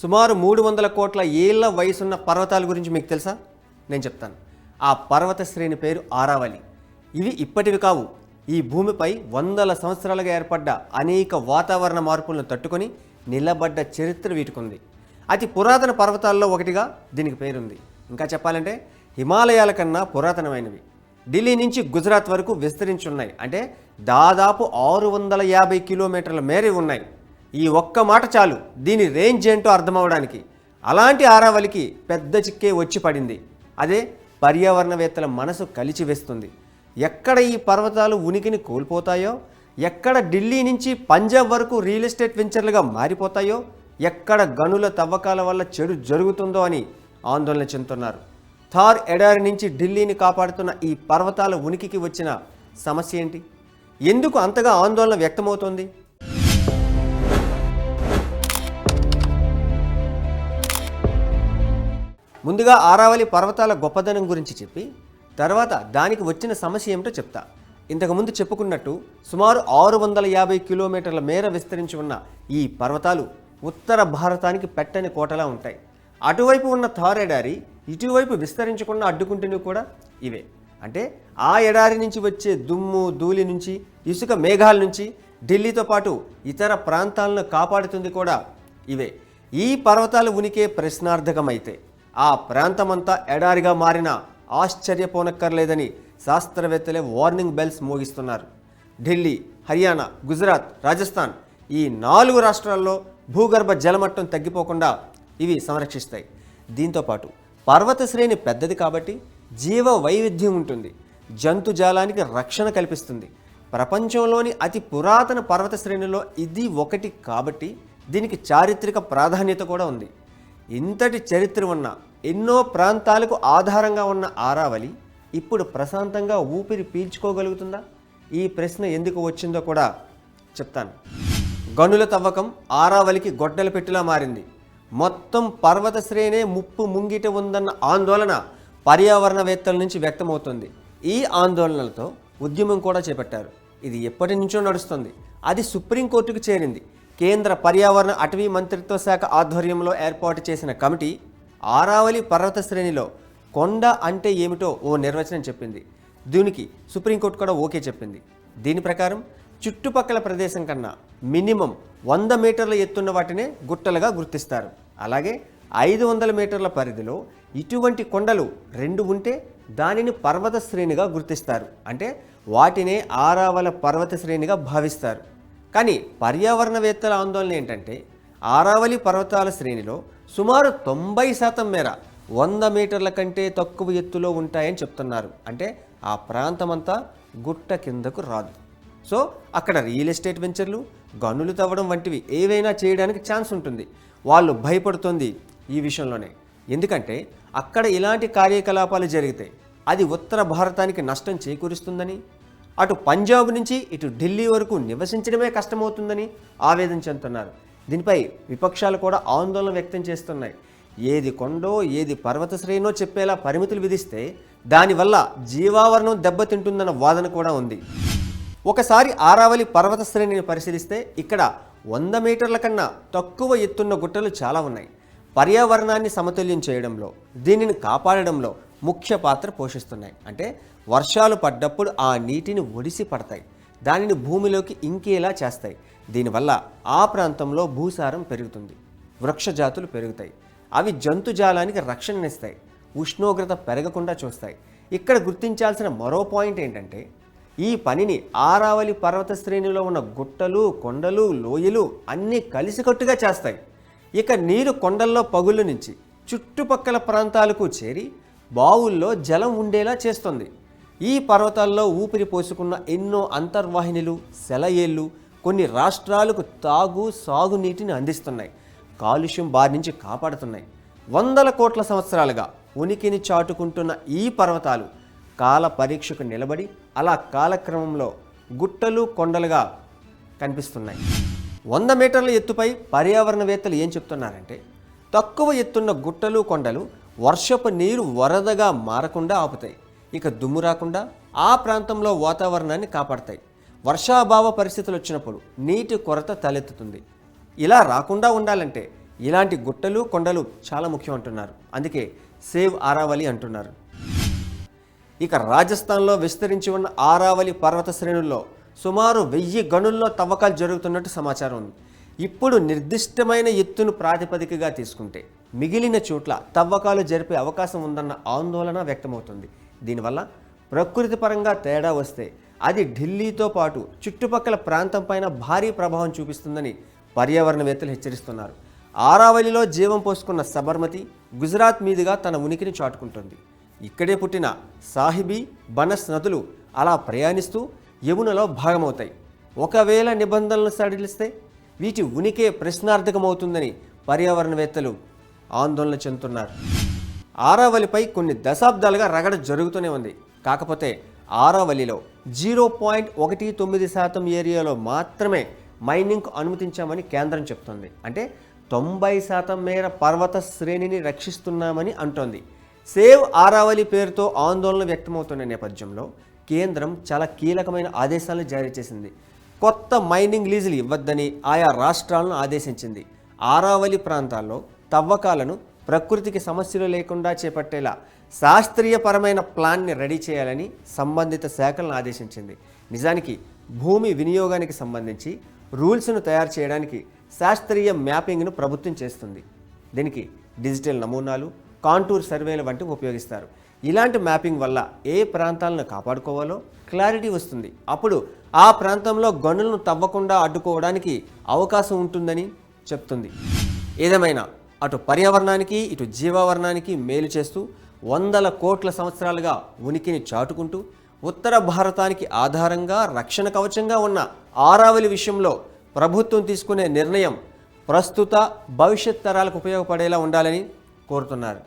సుమారు 300 కోట్ల ఏళ్ల వయసున్న పర్వతాల గురించి మీకు తెలుసా? నేను చెప్తాను. ఆ పర్వత శ్రేణి పేరు ఆరావళి. ఇవి ఇప్పటివి కావు. ఈ భూమిపై వందల సంవత్సరాలుగా ఏర్పడ్డ అనేక వాతావరణ మార్పులను తట్టుకొని నిలబడ్డ చరిత్ర వీటికుంది. అతి పురాతన పర్వతాల్లో ఒకటిగా దీనికి పేరుంది. ఇంకా చెప్పాలంటే హిమాలయాల కన్నా పురాతనమైనవి. ఢిల్లీ నుంచి గుజరాత్ వరకు విస్తరించున్నాయి. అంటే దాదాపు 650 కిలోమీటర్ల మేర ఉన్నాయి. ఈ ఒక్క మాట చాలు దీని రేంజ్ ఏంటో అర్థమవడానికి. అలాంటి ఆరావళికి పెద్ద చిక్కే వచ్చి పడింది. అదే పర్యావరణవేత్తల మనసు కలిచివేస్తుంది. ఎక్కడ ఈ పర్వతాలు ఉనికిని కోల్పోతాయో, ఎక్కడ ఢిల్లీ నుంచి పంజాబ్ వరకు రియల్ ఎస్టేట్ వెంచర్లుగా మారిపోతాయో, ఎక్కడ గనుల తవ్వకాల వల్ల చెడు జరుగుతుందో అని ఆందోళన చెందుతున్నారు. థార్ ఎడారి నుంచి ఢిల్లీని కాపాడుతున్న ఈ పర్వతాల ఉనికికి వచ్చిన సమస్య ఏంటి? ఎందుకు అంతగా ఆందోళన వ్యక్తమవుతోంది? ముందుగా ఆరావళి పర్వతాల గొప్పదనం గురించి చెప్పి తర్వాత దానికి వచ్చిన సమస్య ఏమిటో చెప్తా. ఇంతకుముందు చెప్పుకున్నట్టు సుమారు 650 కిలోమీటర్ల మేర విస్తరించి ఉన్న ఈ పర్వతాలు ఉత్తర భారతానికి పెట్టని కోటలా ఉంటాయి. అటువైపు ఉన్న థార్ ఎడారి ఇటువైపు విస్తరించకుండా అడ్డుకుంటున్నవి కూడా ఇవే. అంటే ఆ ఎడారి నుంచి వచ్చే దుమ్ము ధూళి నుంచి, ఇసుక మేఘాల నుంచి ఢిల్లీతో పాటు ఇతర ప్రాంతాలను కాపాడుతుంది కూడా ఇవే. ఈ పర్వతాల ఉనికే ప్రశ్నార్థకమైతే ఆ ప్రాంతమంతా ఎడారిగా మారిన ఆశ్చర్యపోనక్కర్లేదని శాస్త్రవేత్తలే వార్నింగ్ బెల్స్ మోగిస్తున్నారు. ఢిల్లీ, హర్యానా, గుజరాత్, రాజస్థాన్ ఈ 4 రాష్ట్రాల్లో భూగర్భ జలమట్టం తగ్గిపోకుండా ఇవి సంరక్షిస్తాయి. దీంతోపాటు పర్వత శ్రేణి పెద్దది కాబట్టి జీవ వైవిధ్యం ఉంటుంది. జంతుజాలానికి రక్షణ కల్పిస్తుంది. ప్రపంచంలోని అతి పురాతన పర్వత శ్రేణిలో ఇది ఒకటి కాబట్టి దీనికి చారిత్రక ప్రాధాన్యత కూడా ఉంది. ఇంతటి చరిత్ర ఉన్న ఎన్నో ప్రాంతాలకు ఆధారంగా ఉన్న ఆరావళి ఇప్పుడు ప్రశాంతంగా ఊపిరి పీల్చుకోగలుగుతుందా? ఈ ప్రశ్న ఎందుకు వచ్చిందో కూడా చెప్తాను. గనుల తవ్వకం ఆరావళికి గొడ్డల పెట్టిలా మారింది. మొత్తం పర్వత శ్రేణే ముప్పు ముంగిట ఉందన్న ఆందోళన పర్యావరణవేత్తల నుంచి వ్యక్తమవుతుంది. ఈ ఆందోళనలతో ఉద్యమం కూడా చేపట్టారు. ఇది ఎప్పటి నుంచో నడుస్తుంది. అది సుప్రీంకోర్టుకు చేరింది. కేంద్ర పర్యావరణ అటవీ మంత్రిత్వ శాఖ ఆధ్వర్యంలో ఏర్పాటు చేసిన కమిటీ ఆరావళి పర్వత శ్రేణిలో కొండ అంటే ఏమిటో ఓ నిర్వచనం చెప్పింది. దీనికి సుప్రీంకోర్టు కూడా ఓకే చెప్పింది. దీని ప్రకారం చుట్టుపక్కల ప్రదేశం కన్నా మినిమం 100 మీటర్ల ఎత్తున్న వాటినే గుట్టలుగా గుర్తిస్తారు. అలాగే 500 మీటర్ల పరిధిలో ఇటువంటి కొండలు 2 ఉంటే దానిని పర్వత శ్రేణిగా గుర్తిస్తారు. అంటే వాటినే ఆరావళి పర్వత శ్రేణిగా భావిస్తారు. కానీ పర్యావరణవేత్తల ఆందోళన ఏంటంటే ఆరావళి పర్వతాల శ్రేణిలో సుమారు 90% మేర 100 మీటర్ల కంటే తక్కువ ఎత్తులో ఉంటాయని చెప్తున్నారు. అంటే ఆ ప్రాంతమంతా గుట్ట కిందకు రాదు. సో అక్కడ రియల్ ఎస్టేట్ వెంచర్లు, గనులు తవ్వడం వంటివి ఏవైనా చేయడానికి ఛాన్స్ ఉంటుంది. వాళ్ళు భయపడుతుంది ఈ విషయంలోనే. ఎందుకంటే అక్కడ ఇలాంటి కార్యకలాపాలు జరిగితే అది ఉత్తర భారతానికి నష్టం చేకూరుస్తుందని, అటు పంజాబ్ నుంచి ఇటు ఢిల్లీ వరకు నివసించడమే కష్టమవుతుందని ఆవేదన చెందుతున్నారు. దీనిపై విపక్షాలు కూడా ఆందోళన వ్యక్తం చేస్తున్నాయి. ఏది కొండో ఏది పర్వత శ్రేణో చెప్పేలా పరిమితులు విధిస్తే దానివల్ల జీవావరణం దెబ్బతింటుందన్న వాదన కూడా ఉంది. ఒకసారి ఆరావళి పర్వత శ్రేణిని పరిశీలిస్తే ఇక్కడ 100 మీటర్ల కన్నా తక్కువ ఎత్తున్న గుట్టలు చాలా ఉన్నాయి. పర్యావరణాన్ని సమతుల్యం చేయడంలో, దీనిని కాపాడడంలో ముఖ్య పాత్ర పోషిస్తున్నాయి. అంటే వర్షాలు పడ్డప్పుడు ఆ నీటిని ఒడిసి పడతాయి, దానిని భూమిలోకి ఇంకేలా చేస్తాయి. దీనివల్ల ఆ ప్రాంతంలో భూసారం పెరుగుతుంది, వృక్షజాతులు పెరుగుతాయి. అవి జంతుజాలానికి రక్షణనిస్తాయి, ఉష్ణోగ్రత పెరగకుండా చూస్తాయి. ఇక్కడ గుర్తించాల్సిన మరో పాయింట్ ఏంటంటే ఈ పనిని ఆరావళి పర్వత శ్రేణిలో ఉన్న గుట్టలు, కొండలు, లోయలు అన్నీ కలిసికట్టుగా చేస్తాయి. ఇక నీరు కొండల్లో పగుళ్ళ నుంచి చుట్టుపక్కల ప్రాంతాలకు చేరి బావుల్లో జలం ఉండేలా చేస్తుంది. ఈ పర్వతాల్లో ఊపిరి పోసుకున్న ఎన్నో అంతర్వాహినులు, సెలయేళ్ళు కొన్ని రాష్ట్రాలకు సాగునీటిని అందిస్తున్నాయి. కాలుష్యం బారి నుంచి కాపాడుతున్నాయి. 100 కోట్ల సంవత్సరాలుగా ఉనికిని చాటుకుంటున్న ఈ పర్వతాలు కాల పరీక్షకు నిలబడి అలా కాలక్రమంలో గుట్టలు, కొండలుగా కనిపిస్తున్నాయి. 100 మీటర్ల ఎత్తుపై పర్యావరణవేత్తలు ఏం చెప్తున్నారంటే తక్కువ ఎత్తున్న గుట్టలు, కొండలు వర్షపు నీరు వరదగా మారకుండా ఆపుతాయి. ఇక దుమ్ము రాకుండా ఆ ప్రాంతంలో వాతావరణాన్ని కాపాడతాయి. వర్షాభావ పరిస్థితులు వచ్చినప్పుడు నీటి కొరత తలెత్తుతుంది. ఇలా రాకుండా ఉండాలంటే ఇలాంటి గుట్టలు కొండలు చాలా ముఖ్యం అంటున్నారు. అందుకే సేవ్ ఆరావళి అంటున్నారు. ఇక రాజస్థాన్లో విస్తరించి ఉన్న ఆరావళి పర్వత శ్రేణుల్లో సుమారు 1000 గనుల్లో తవ్వకాలు జరుగుతున్నట్టు సమాచారం ఉంది. ఇప్పుడు నిర్దిష్టమైన ఎత్తును ప్రాతిపదికగా తీసుకుంటే మిగిలిన చోట్ల తవ్వకాలు జరిపే అవకాశం ఉందన్న ఆందోళన వ్యక్తమవుతుంది. దీనివల్ల ప్రకృతి పరంగా తేడా వస్తే అది ఢిల్లీతో పాటు చుట్టుపక్కల ప్రాంతం పైన భారీ ప్రభావం చూపిస్తుందని పర్యావరణవేత్తలు హెచ్చరిస్తున్నారు. ఆరావళిలో జీవం పోసుకున్న సబర్మతి గుజరాత్ మీదుగా తన ఉనికిని చాటుకుంటుంది. ఇక్కడే పుట్టిన సాహిబీ, బనస్ నదులు అలా ప్రయాణిస్తూ యమునలో భాగమవుతాయి. ఒకవేళ నిబంధనలను సడలిస్తే వీటి ఉనికే ప్రశ్నార్థకమవుతుందని పర్యావరణవేత్తలు ఆందోళన చెందుతున్నారు. ఆరావళిపై కొన్ని దశాబ్దాలుగా రగడ జరుగుతూనే ఉంది. కాకపోతే ఆరావళిలో 0.19% ఏరియాలో మాత్రమే మైనింగ్కు అనుమతించామని కేంద్రం చెప్తోంది. అంటే 90% మేర పర్వత శ్రేణిని రక్షిస్తున్నామని అంటోంది. సేవ్ ఆరావళి పేరుతో ఆందోళన వ్యక్తమవుతున్న నేపథ్యంలో కేంద్రం చాలా కీలకమైన ఆదేశాలను జారీ చేసింది. కొత్త మైనింగ్ లీజులు ఇవ్వద్దని ఆయా రాష్ట్రాలను ఆదేశించింది. ఆరావళి ప్రాంతాల్లో తవ్వకాలను ప్రకృతికి సమస్యలు లేకుండా చేపట్టేలా శాస్త్రీయపరమైన ప్లాన్ని రెడీ చేయాలని సంబంధిత శాఖలను ఆదేశించింది. నిజానికి భూమి వినియోగానికి సంబంధించి రూల్స్ను తయారు చేయడానికి శాస్త్రీయ మ్యాపింగ్ను ప్రభుత్వం చేస్తుంది. దీనికి డిజిటల్ నమూనాలు, కాంటూర్ సర్వేల వంటివి ఉపయోగిస్తారు. ఇలాంటి మ్యాపింగ్ వల్ల ఏ ప్రాంతాలను కాపాడుకోవాలో క్లారిటీ వస్తుంది. అప్పుడు ఆ ప్రాంతంలో గనులను తవ్వకుండా అడ్డుకోవడానికి అవకాశం ఉంటుందని చెప్తుంది. ఏదేమైనా అటు పర్యావరణానికి ఇటు జీవావరణానికి మేలు చేస్తూ 100 కోట్ల సంవత్సరాలుగా ఉనికిని చాటుకుంటూ ఉత్తర భారతానికి ఆధారంగా రక్షణ కవచంగా ఉన్న ఆరావళి విషయంలో ప్రభుత్వం తీసుకునే నిర్ణయం ప్రస్తుత భవిష్యత్ తరాలకు ఉపయోగపడేలా ఉండాలని కోరుతున్నారు.